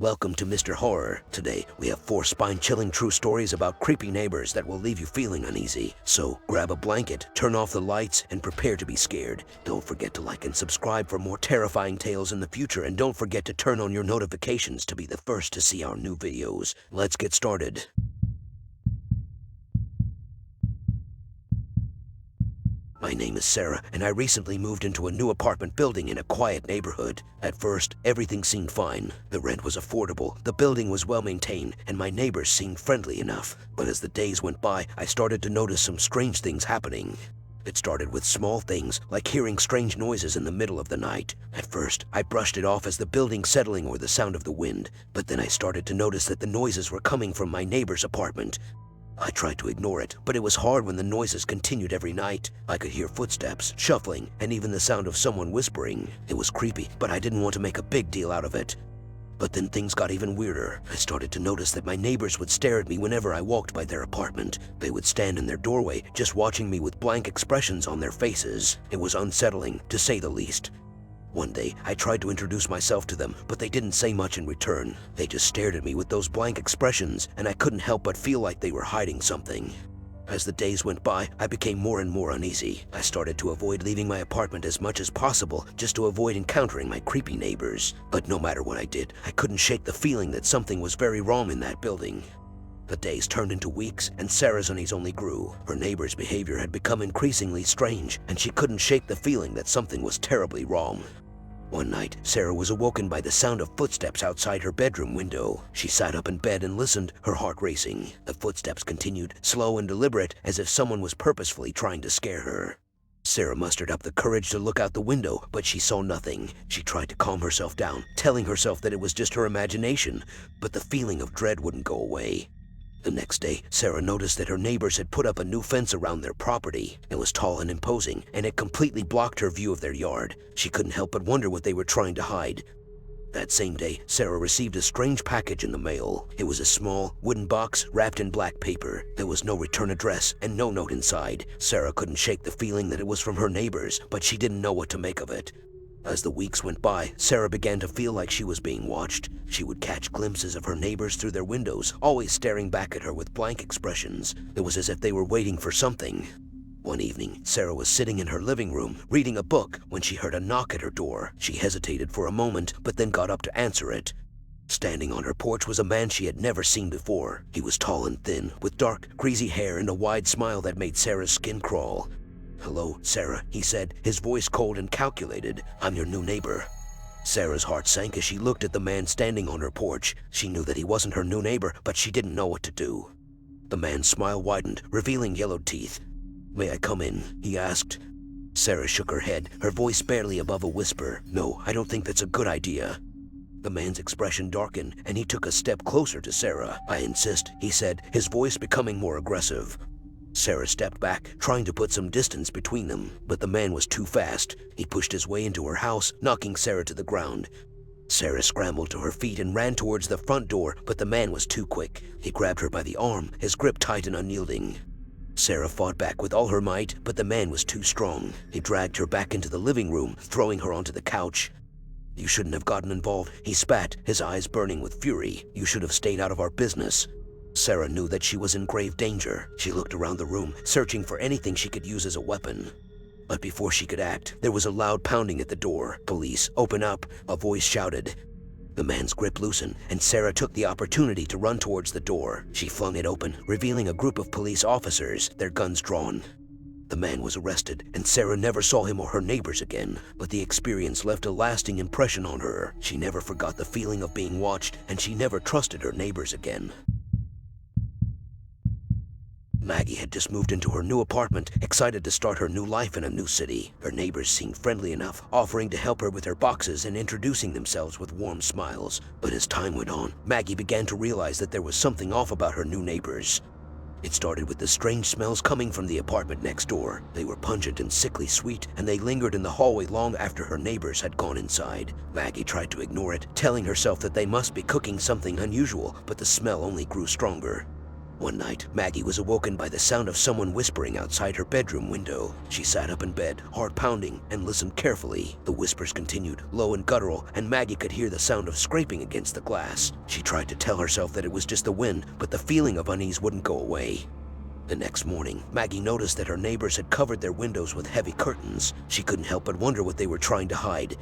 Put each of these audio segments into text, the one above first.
Welcome to Mr. Horror. Today, we have 4 spine-chilling true stories about creepy neighbors that will leave you feeling uneasy. So, grab a blanket, turn off the lights, and prepare to be scared. Don't forget to like and subscribe for more terrifying tales in the future, and don't forget to turn on your notifications to be the first to see our new videos. Let's get started. My name is Sarah, and I recently moved into a new apartment building in a quiet neighborhood. At first, everything seemed fine. The rent was affordable, the building was well maintained, and my neighbors seemed friendly enough. But as the days went by, I started to notice some strange things happening. It started with small things, like hearing strange noises in the middle of the night. At first, I brushed it off as the building settling or the sound of the wind, but then I started to notice that the noises were coming from my neighbor's apartment. I tried to ignore it, but it was hard when the noises continued every night. I could hear footsteps, shuffling, and even the sound of someone whispering. It was creepy, but I didn't want to make a big deal out of it. But then things got even weirder. I started to notice that my neighbors would stare at me whenever I walked by their apartment. They would stand in their doorway, just watching me with blank expressions on their faces. It was unsettling, to say the least. One day, I tried to introduce myself to them, but they didn't say much in return. They just stared at me with those blank expressions, and I couldn't help but feel like they were hiding something. As the days went by, I became more and more uneasy. I started to avoid leaving my apartment as much as possible, just to avoid encountering my creepy neighbors. But no matter what I did, I couldn't shake the feeling that something was very wrong in that building. The days turned into weeks, and Sarah's unease only grew. Her neighbor's behavior had become increasingly strange, and she couldn't shake the feeling that something was terribly wrong. One night, Sarah was awoken by the sound of footsteps outside her bedroom window. She sat up in bed and listened, her heart racing. The footsteps continued, slow and deliberate, as if someone was purposefully trying to scare her. Sarah mustered up the courage to look out the window, but she saw nothing. She tried to calm herself down, telling herself that it was just her imagination, but the feeling of dread wouldn't go away. The next day, Sarah noticed that her neighbors had put up a new fence around their property. It was tall and imposing, and it completely blocked her view of their yard. She couldn't help but wonder what they were trying to hide. That same day, Sarah received a strange package in the mail. It was a small, wooden box wrapped in black paper. There was no return address and no note inside. Sarah couldn't shake the feeling that it was from her neighbors, but she didn't know what to make of it. As the weeks went by, Sarah began to feel like she was being watched. She would catch glimpses of her neighbors through their windows, always staring back at her with blank expressions. It was as if they were waiting for something. One evening, Sarah was sitting in her living room, reading a book, when she heard a knock at her door. She hesitated for a moment, but then got up to answer it. Standing on her porch was a man she had never seen before. He was tall and thin, with dark, greasy hair and a wide smile that made Sarah's skin crawl. "Hello, Sarah," he said, his voice cold and calculated. "I'm your new neighbor." Sarah's heart sank as she looked at the man standing on her porch. She knew that he wasn't her new neighbor, but she didn't know what to do. The man's smile widened, revealing yellowed teeth. "May I come in?" he asked. Sarah shook her head, her voice barely above a whisper. "No, I don't think that's a good idea." The man's expression darkened, and he took a step closer to Sarah. "I insist," he said, his voice becoming more aggressive. Sarah stepped back, trying to put some distance between them, but the man was too fast. He pushed his way into her house, knocking Sarah to the ground. Sarah scrambled to her feet and ran towards the front door, but the man was too quick. He grabbed her by the arm, his grip tight and unyielding. Sarah fought back with all her might, but the man was too strong. He dragged her back into the living room, throwing her onto the couch. "You shouldn't have gotten involved," he spat, his eyes burning with fury. "You should have stayed out of our business." Sarah knew that she was in grave danger. She looked around the room, searching for anything she could use as a weapon. But before she could act, there was a loud pounding at the door. "Police, open up," a voice shouted. The man's grip loosened, and Sarah took the opportunity to run towards the door. She flung it open, revealing a group of police officers, their guns drawn. The man was arrested, and Sarah never saw him or her neighbors again. But the experience left a lasting impression on her. She never forgot the feeling of being watched, and she never trusted her neighbors again. Maggie had just moved into her new apartment, excited to start her new life in a new city. Her neighbors seemed friendly enough, offering to help her with her boxes and introducing themselves with warm smiles. But as time went on, Maggie began to realize that there was something off about her new neighbors. It started with the strange smells coming from the apartment next door. They were pungent and sickly sweet, and they lingered in the hallway long after her neighbors had gone inside. Maggie tried to ignore it, telling herself that they must be cooking something unusual, but the smell only grew stronger. One night, Maggie was awoken by the sound of someone whispering outside her bedroom window. She sat up in bed, heart pounding, and listened carefully. The whispers continued, low and guttural, and Maggie could hear the sound of scraping against the glass. She tried to tell herself that it was just the wind, but the feeling of unease wouldn't go away. The next morning, Maggie noticed that her neighbors had covered their windows with heavy curtains. She couldn't help but wonder what they were trying to hide.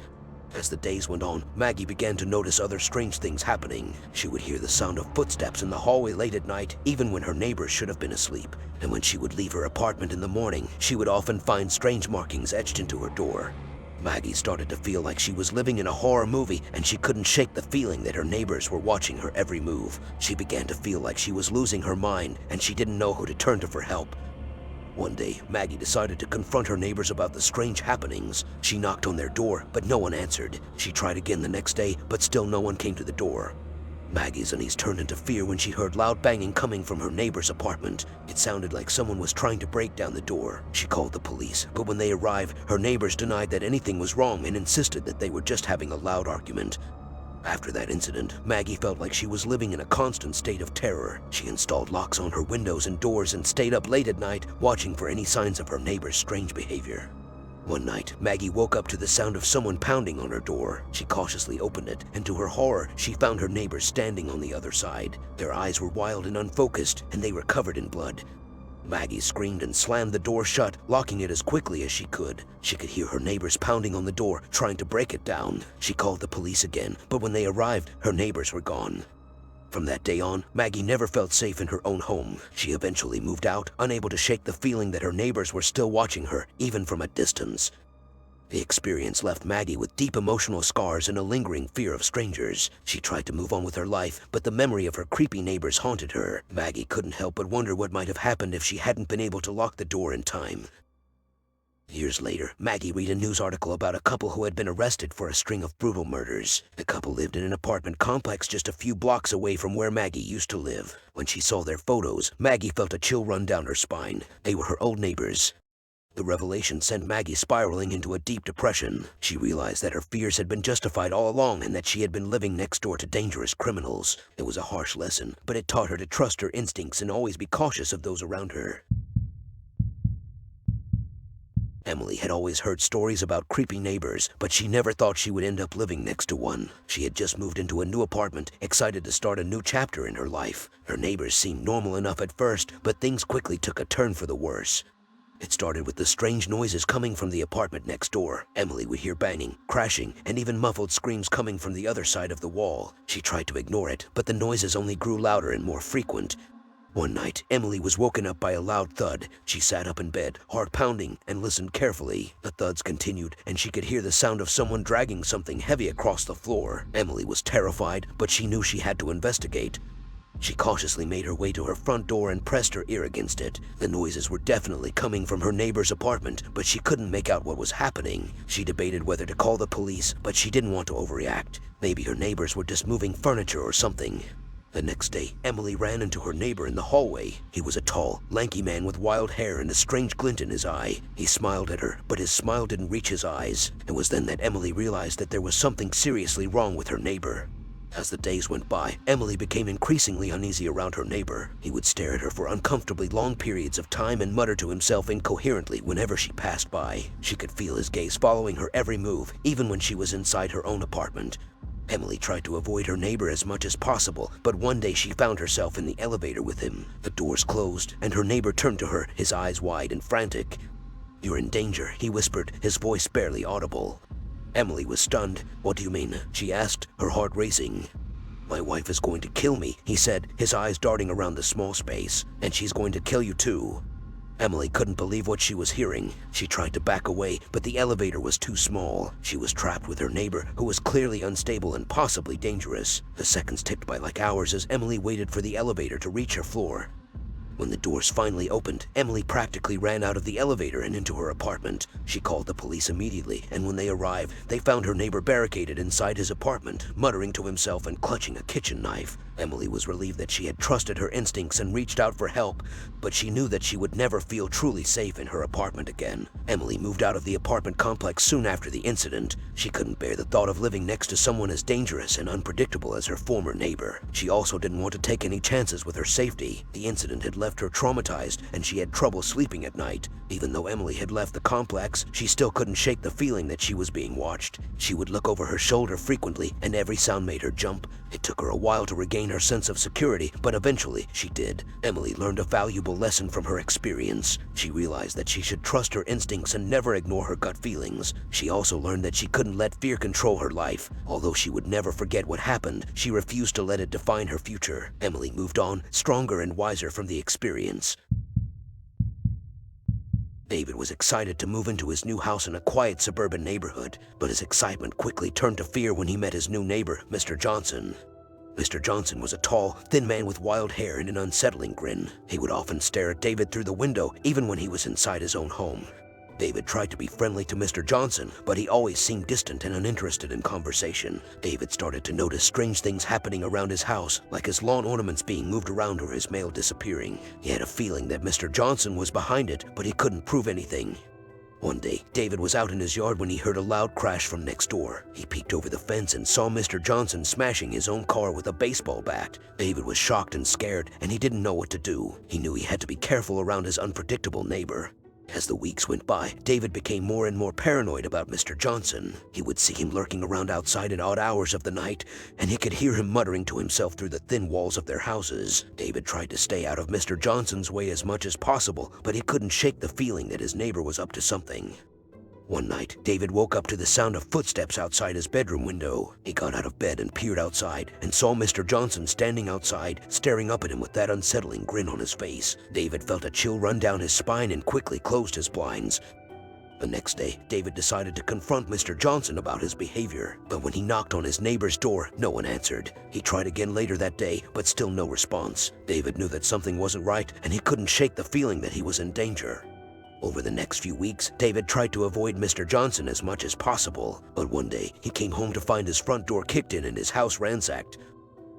As the days went on, Maggie began to notice other strange things happening. She would hear the sound of footsteps in the hallway late at night, even when her neighbors should have been asleep. And when she would leave her apartment in the morning, she would often find strange markings etched into her door. Maggie started to feel like she was living in a horror movie, and she couldn't shake the feeling that her neighbors were watching her every move. She began to feel like she was losing her mind, and she didn't know who to turn to for help. One day, Maggie decided to confront her neighbors about the strange happenings. She knocked on their door, but no one answered. She tried again the next day, but still no one came to the door. Maggie's unease turned into fear when she heard loud banging coming from her neighbor's apartment. It sounded like someone was trying to break down the door. She called the police, but when they arrived, her neighbors denied that anything was wrong and insisted that they were just having a loud argument. After that incident, Maggie felt like she was living in a constant state of terror. She installed locks on her windows and doors and stayed up late at night, watching for any signs of her neighbor's strange behavior. One night, Maggie woke up to the sound of someone pounding on her door. She cautiously opened it, and to her horror, she found her neighbors standing on the other side. Their eyes were wild and unfocused, and they were covered in blood. Maggie screamed and slammed the door shut, locking it as quickly as she could. She could hear her neighbors pounding on the door, trying to break it down. She called the police again, but when they arrived, her neighbors were gone. From that day on, Maggie never felt safe in her own home. She eventually moved out, unable to shake the feeling that her neighbors were still watching her, even from a distance. The experience left Maggie with deep emotional scars and a lingering fear of strangers. She tried to move on with her life, but the memory of her creepy neighbors haunted her. Maggie couldn't help but wonder what might have happened if she hadn't been able to lock the door in time. Years later, Maggie read a news article about a couple who had been arrested for a string of brutal murders. The couple lived in an apartment complex just a few blocks away from where Maggie used to live. When she saw their photos, Maggie felt a chill run down her spine. They were her old neighbors. The revelation sent Maggie spiraling into a deep depression. She realized that her fears had been justified all along and that she had been living next door to dangerous criminals. It was a harsh lesson, but it taught her to trust her instincts and always be cautious of those around her. Emily had always heard stories about creepy neighbors, but she never thought she would end up living next to one. She had just moved into a new apartment, excited to start a new chapter in her life. Her neighbors seemed normal enough at first, but things quickly took a turn for the worse. It started with the strange noises coming from the apartment next door. Emily would hear banging, crashing, and even muffled screams coming from the other side of the wall. She tried to ignore it, but the noises only grew louder and more frequent. One night, Emily was woken up by a loud thud. She sat up in bed, heart pounding, and listened carefully. The thuds continued, and she could hear the sound of someone dragging something heavy across the floor. Emily was terrified, but she knew she had to investigate. She cautiously made her way to her front door and pressed her ear against it. The noises were definitely coming from her neighbor's apartment, but she couldn't make out what was happening. She debated whether to call the police, but she didn't want to overreact. Maybe her neighbors were just moving furniture or something. The next day, Emily ran into her neighbor in the hallway. He was a tall, lanky man with wild hair and a strange glint in his eye. He smiled at her, but his smile didn't reach his eyes. It was then that Emily realized that there was something seriously wrong with her neighbor. As the days went by, Emily became increasingly uneasy around her neighbor. He would stare at her for uncomfortably long periods of time and mutter to himself incoherently whenever she passed by. She could feel his gaze following her every move, even when she was inside her own apartment. Emily tried to avoid her neighbor as much as possible, but one day she found herself in the elevator with him. The doors closed, and her neighbor turned to her, his eyes wide and frantic. "You're in danger," he whispered, his voice barely audible. Emily was stunned. "What do you mean?" she asked, her heart racing. "My wife is going to kill me," he said, his eyes darting around the small space. "And she's going to kill you too." Emily couldn't believe what she was hearing. She tried to back away, but the elevator was too small. She was trapped with her neighbor, who was clearly unstable and possibly dangerous. The seconds ticked by like hours as Emily waited for the elevator to reach her floor. When the doors finally opened, Emily practically ran out of the elevator and into her apartment. She called the police immediately, and when they arrived, they found her neighbor barricaded inside his apartment, muttering to himself and clutching a kitchen knife. Emily was relieved that she had trusted her instincts and reached out for help, but she knew that she would never feel truly safe in her apartment again. Emily moved out of the apartment complex soon after the incident. She couldn't bear the thought of living next to someone as dangerous and unpredictable as her former neighbor. She also didn't want to take any chances with her safety. The incident had left her traumatized, and she had trouble sleeping at night. Even though Emily had left the complex, she still couldn't shake the feeling that she was being watched. She would look over her shoulder frequently, and every sound made her jump. It took her a while to regain her sense of security, but eventually she did. Emily learned a valuable lesson from her experience. She realized that she should trust her instincts and never ignore her gut feelings. She also learned that she couldn't let fear control her life. Although she would never forget what happened, she refused to let it define her future. Emily moved on, stronger and wiser from the experience. David was excited to move into his new house in a quiet suburban neighborhood, but his excitement quickly turned to fear when he met his new neighbor, Mr. Johnson. Mr. Johnson was a tall, thin man with wild hair and an unsettling grin. He would often stare at David through the window, even when he was inside his own home. David tried to be friendly to Mr. Johnson, but he always seemed distant and uninterested in conversation. David started to notice strange things happening around his house, like his lawn ornaments being moved around or his mail disappearing. He had a feeling that Mr. Johnson was behind it, but he couldn't prove anything. One day, David was out in his yard when he heard a loud crash from next door. He peeked over the fence and saw Mr. Johnson smashing his own car with a baseball bat. David was shocked and scared, and he didn't know what to do. He knew he had to be careful around his unpredictable neighbor. As the weeks went by, David became more and more paranoid about Mr. Johnson. He would see him lurking around outside at odd hours of the night, and he could hear him muttering to himself through the thin walls of their houses. David tried to stay out of Mr. Johnson's way as much as possible, but he couldn't shake the feeling that his neighbor was up to something. One night, David woke up to the sound of footsteps outside his bedroom window. He got out of bed and peered outside and saw Mr. Johnson standing outside, staring up at him with that unsettling grin on his face. David felt a chill run down his spine and quickly closed his blinds. The next day, David decided to confront Mr. Johnson about his behavior, but when he knocked on his neighbor's door, no one answered. He tried again later that day, but still no response. David knew that something wasn't right, and he couldn't shake the feeling that he was in danger. Over the next few weeks, David tried to avoid Mr. Johnson as much as possible, but one day he came home to find his front door kicked in and his house ransacked.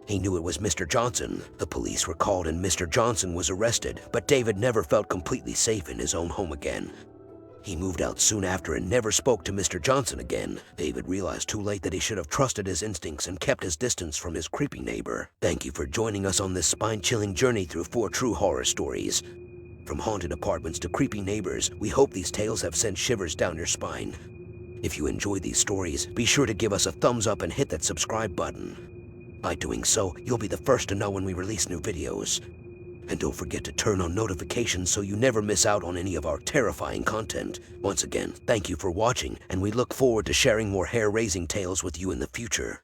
He knew it was Mr. Johnson. The police were called and Mr. Johnson was arrested, but David never felt completely safe in his own home again. He moved out soon after and never spoke to Mr. Johnson again. David realized too late that he should have trusted his instincts and kept his distance from his creepy neighbor. Thank you for joining us on this spine-chilling journey through 4 true horror stories. From haunted apartments to creepy neighbors, we hope these tales have sent shivers down your spine. If you enjoyed these stories, be sure to give us a thumbs up and hit that subscribe button. By doing so, you'll be the first to know when we release new videos. And don't forget to turn on notifications so you never miss out on any of our terrifying content. Once again, thank you for watching, and we look forward to sharing more hair-raising tales with you in the future.